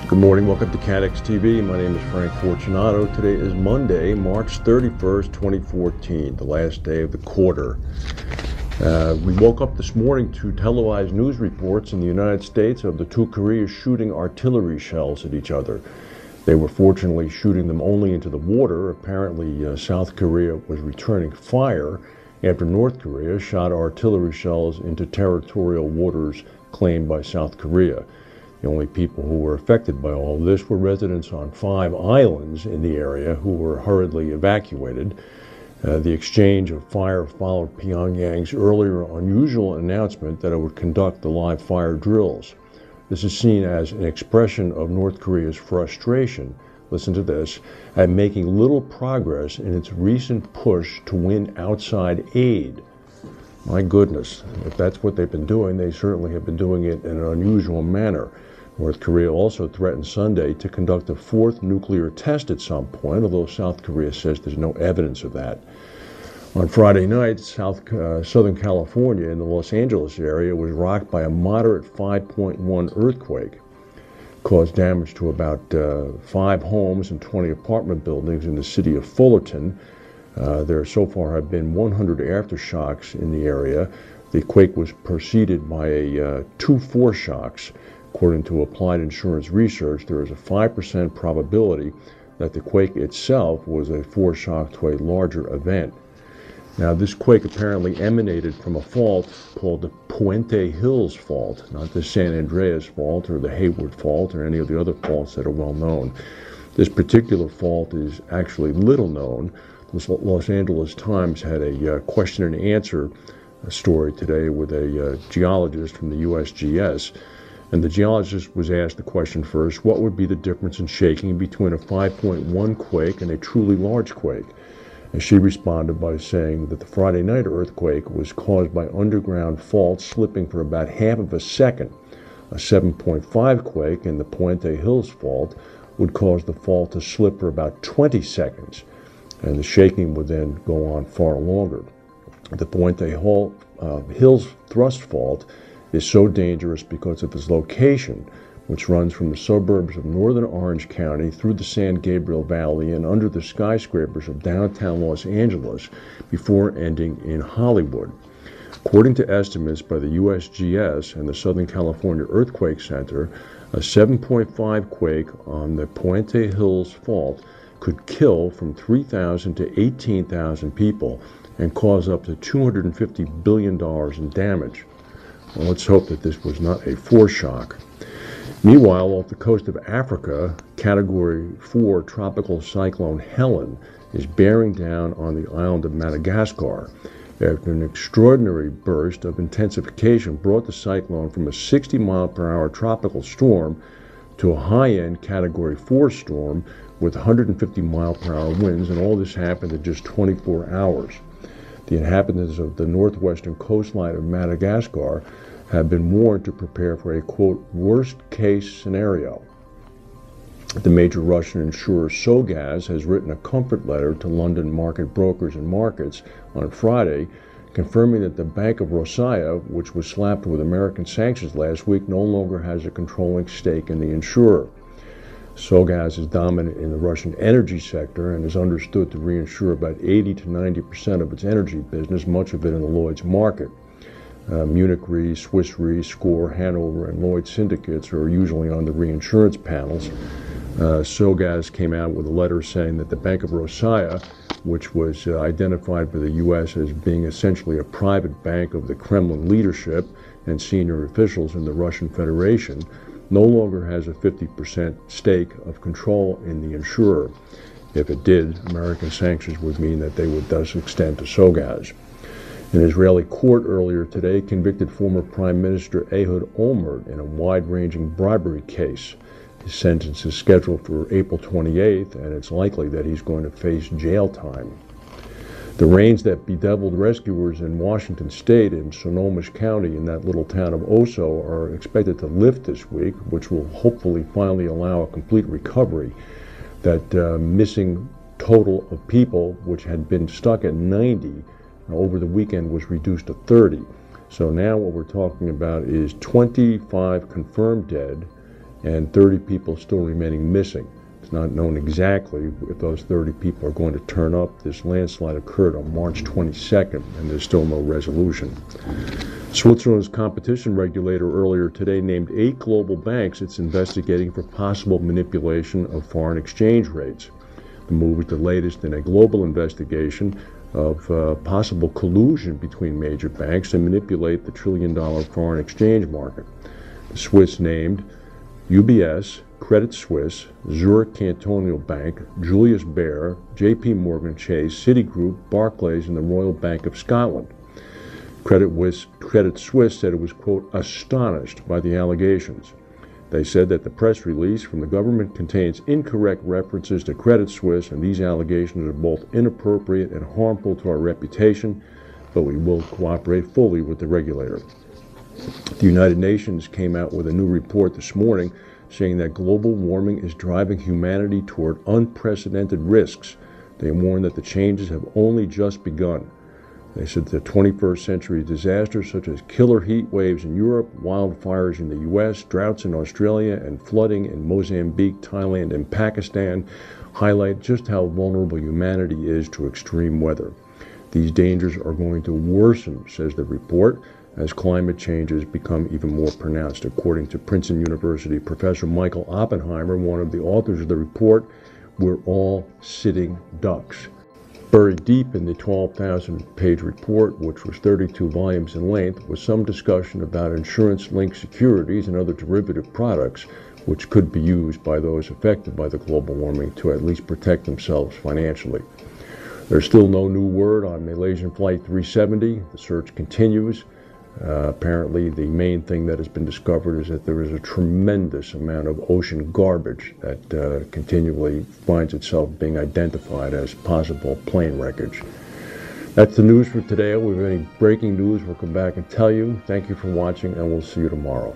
Good morning, welcome to CATEX TV. My name is Frank Fortunato. Today is Monday, March 31st, 2014, the last day of the quarter. We woke up this morning to televised news reports in the United States of the two Koreas shooting artillery shells at each other. They were fortunately shooting them only into the water. Apparently, South Korea was returning fire after North Korea shot artillery shells into territorial waters claimed by South Korea. The only people who were affected by all of this were residents on 5 islands in the area who were hurriedly evacuated. The exchange of fire followed Pyongyang's earlier unusual announcement that it would conduct the live fire drills. This is seen as an expression of North Korea's frustration, listen to this, at making little progress in its recent push to win outside aid. My goodness, if that's what they've been doing, they certainly have been doing it in an unusual manner. North Korea also threatened Sunday to conduct a 4th nuclear test at some point, although South Korea says there's no evidence of that. On Friday night, Southern California in the Los Angeles area was rocked by a moderate 5.1 earthquake. Caused damage to about 5 homes and 20 apartment buildings in the city of Fullerton. There so far have been 100 aftershocks in the area. The quake was preceded by 2 foreshocks. According to Applied Insurance Research, there is a 5% probability that the quake itself was a foreshock to a larger event. Now, this quake apparently emanated from a fault called the Puente Hills fault, not the San Andreas fault or the Hayward fault or any of the other faults that are well known. This particular fault is actually little known. The Los Angeles Times had a question and answer story today with a geologist from the USGS. And the geologist was asked the question first, what would be the difference in shaking between a 5.1 quake and a truly large quake? And she responded by saying that the Friday night earthquake was caused by underground faults slipping for about half of a second. A 7.5 quake in the Puente Hills fault would cause the fault to slip for about 20 seconds. And the shaking would then go on far longer. The Puente Hills thrust fault is so dangerous because of its location, which runs from the suburbs of northern Orange County through the San Gabriel Valley and under the skyscrapers of downtown Los Angeles before ending in Hollywood. According to estimates by the USGS and the Southern California Earthquake Center, a 7.5 quake on the Puente Hills fault could kill from 3,000 to 18,000 people and cause up to $250 billion in damage. Well, let's hope that this was not a foreshock. Meanwhile, off the coast of Africa, Category 4 tropical cyclone Hellen is bearing down on the island of Madagascar. After an extraordinary burst of intensification brought the cyclone from a 60-mile-per-hour tropical storm to a high-end Category 4 storm with 150-mile-per-hour winds, and all this happened in just 24 hours. The inhabitants of the northwestern coastline of Madagascar have been warned to prepare for a, quote, worst-case scenario. The major Russian insurer Sogaz has written a comfort letter to London market brokers and markets on Friday, confirming that the Bank of Rossiya, which was slapped with American sanctions last week, no longer has a controlling stake in the insurer. Sogaz is dominant in the Russian energy sector and is understood to reinsure about 80 to 90% of its energy business, much of it in the Lloyd's market. Munich Re, Swiss Re, SCOR, Hanover, and Lloyd's syndicates are usually on the reinsurance panels. Sogaz came out with a letter saying that the Bank of Rossiya, which was identified by the U.S. as being essentially a private bank of the Kremlin leadership and senior officials in the Russian Federation, no longer has a 50% stake of control in the insurer. If it did, American sanctions would mean that they would thus extend to Sogaz. An Israeli court earlier today convicted former Prime Minister Ehud Olmert in a wide-ranging bribery case. His sentence is scheduled for April 28th, and it's likely that he's going to face jail time. The rains that bedeviled rescuers in Washington State in Snohomish County in that little town of Oso are expected to lift this week, which will hopefully finally allow a complete recovery. That missing total of people, which had been stuck at 90 over the weekend, was reduced to 30. So now what we're talking about is 25 confirmed dead and 30 people still remaining missing. It's not known exactly if those 30 people are going to turn up. This landslide occurred on March 22nd, and there's still no resolution. Switzerland's competition regulator earlier today named 8 global banks it's investigating for possible manipulation of foreign exchange rates. The move is the latest in a global investigation of possible collusion between major banks to manipulate the trillion-dollar foreign exchange market. The Swiss named UBS, Credit Suisse, Zurich Cantonal Bank, Julius Baer, JP Morgan Chase, Citigroup, Barclays, and the Royal Bank of Scotland. Credit Suisse said it was, quote, astonished by the allegations. They said that the press release from the government contains incorrect references to Credit Suisse, and these allegations are both inappropriate and harmful to our reputation, but we will cooperate fully with the regulator. The United Nations came out with a new report this morning saying that global warming is driving humanity toward unprecedented risks. They warn that the changes have only just begun. They said the 21st century disasters such as killer heat waves in Europe, wildfires in the U.S., droughts in Australia, and flooding in Mozambique, Thailand, and Pakistan highlight just how vulnerable humanity is to extreme weather. These dangers are going to worsen, says the report, as climate changes become even more pronounced. According to Princeton University Professor Michael Oppenheimer, one of the authors of the report, we're all sitting ducks. Buried deep in the 12,000-page report, which was 32 volumes in length, was some discussion about insurance-linked securities and other derivative products which could be used by those affected by the global warming to at least protect themselves financially. There's still no new word on Malaysian Flight 370. The search continues. Apparently, the main thing that has been discovered is that there is a tremendous amount of ocean garbage that continually finds itself being identified as possible plane wreckage. That's the news for today. If we have any breaking news, we'll come back and tell you. Thank you for watching, and we'll see you tomorrow.